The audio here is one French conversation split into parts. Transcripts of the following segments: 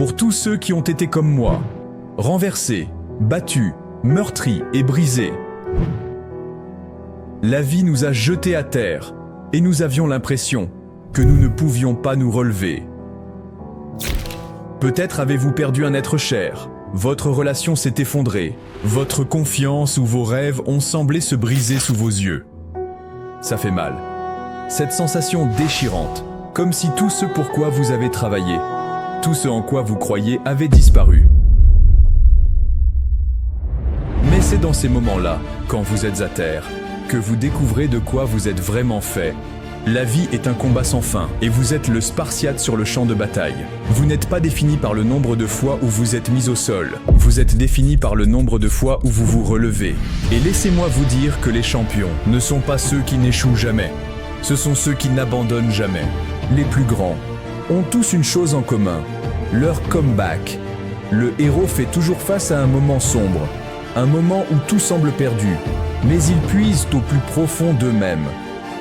Pour tous ceux qui ont été comme moi, renversés, battus, meurtris et brisés. La vie nous a jetés à terre et nous avions l'impression que nous ne pouvions pas nous relever. Peut-être avez-vous perdu un être cher, votre relation s'est effondrée, votre confiance ou vos rêves ont semblé se briser sous vos yeux. Ça fait mal. Cette sensation déchirante, comme si tout ce pour quoi vous avez travaillé, tout ce en quoi vous croyez avait disparu. Mais c'est dans ces moments-là, quand vous êtes à terre, que vous découvrez de quoi vous êtes vraiment fait. La vie est un combat sans fin, et vous êtes le Spartiate sur le champ de bataille. Vous n'êtes pas défini par le nombre de fois où vous êtes mis au sol, vous êtes défini par le nombre de fois où vous vous relevez. Et laissez-moi vous dire que les champions ne sont pas ceux qui n'échouent jamais, ce sont ceux qui n'abandonnent jamais. Les plus grands ont tous une chose en commun, leur comeback. Le héros fait toujours face à un moment sombre, un moment où tout semble perdu, mais ils puisent au plus profond d'eux-mêmes.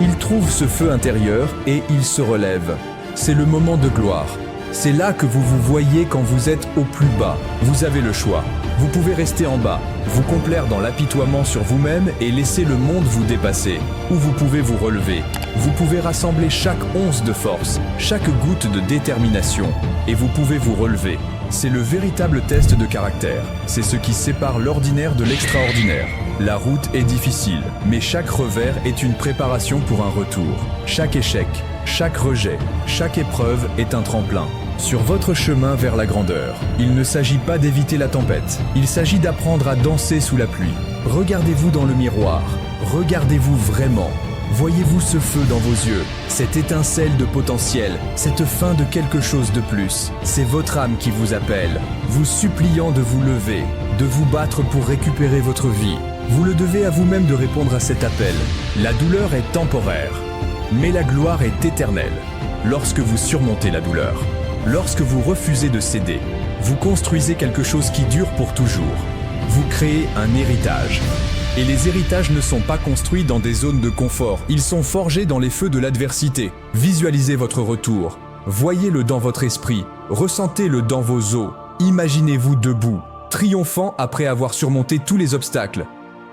Ils trouvent ce feu intérieur et ils se relèvent. C'est le moment de gloire. C'est là que vous vous voyez quand vous êtes au plus bas. Vous avez le choix. Vous pouvez rester en bas, vous complaire dans l'apitoiement sur vous-même et laisser le monde vous dépasser. Ou vous pouvez vous relever. Vous pouvez rassembler chaque once de force, chaque goutte de détermination. Et vous pouvez vous relever. C'est le véritable test de caractère. C'est ce qui sépare l'ordinaire de l'extraordinaire. La route est difficile, mais chaque revers est une préparation pour un retour. Chaque échec, chaque rejet, chaque épreuve est un tremplin. Sur votre chemin vers la grandeur, il ne s'agit pas d'éviter la tempête, il s'agit d'apprendre à danser sous la pluie. Regardez-vous dans le miroir, regardez-vous vraiment. Voyez-vous ce feu dans vos yeux, cette étincelle de potentiel, cette fin de quelque chose de plus. C'est votre âme qui vous appelle, vous suppliant de vous lever, de vous battre pour récupérer votre vie. Vous le devez à vous-même de répondre à cet appel. La douleur est temporaire, mais la gloire est éternelle. Lorsque vous surmontez la douleur, lorsque vous refusez de céder, vous construisez quelque chose qui dure pour toujours. Vous créez un héritage. Et les héritages ne sont pas construits dans des zones de confort, ils sont forgés dans les feux de l'adversité. Visualisez votre retour, voyez-le dans votre esprit, ressentez-le dans vos os. Imaginez-vous debout, triomphant après avoir surmonté tous les obstacles.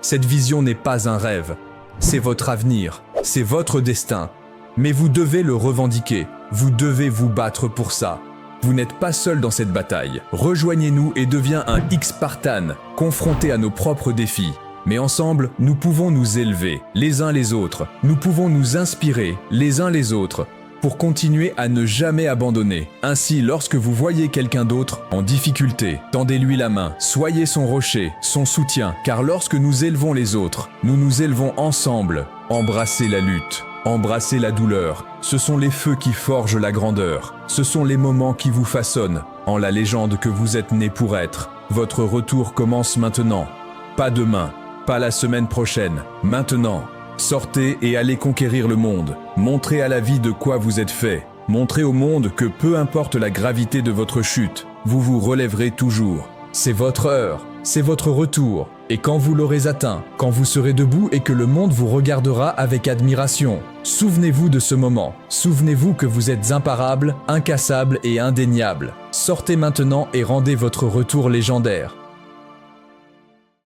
Cette vision n'est pas un rêve, c'est votre avenir, c'est votre destin. Mais vous devez le revendiquer, vous devez vous battre pour ça. Vous n'êtes pas seul dans cette bataille. Rejoignez-nous et deviens un X-Spartan, confronté à nos propres défis. Mais ensemble, nous pouvons nous élever, les uns les autres. Nous pouvons nous inspirer, les uns les autres, pour continuer à ne jamais abandonner. Ainsi, lorsque vous voyez quelqu'un d'autre en difficulté, tendez-lui la main, soyez son rocher, son soutien, car lorsque nous élevons les autres, nous nous élevons ensemble. Embrassez la lutte, embrassez la douleur. Ce sont les feux qui forgent la grandeur. Ce sont les moments qui vous façonnent en la légende que vous êtes né pour être. Votre retour commence maintenant, pas demain. Pas la semaine prochaine, maintenant. Sortez et allez conquérir le monde. Montrez à la vie de quoi vous êtes fait. Montrez au monde que peu importe la gravité de votre chute, vous vous relèverez toujours. C'est votre heure, c'est votre retour. Et quand vous l'aurez atteint, quand vous serez debout et que le monde vous regardera avec admiration, souvenez-vous de ce moment. Souvenez-vous que vous êtes imparable, incassable et indéniable. Sortez maintenant et rendez votre retour légendaire.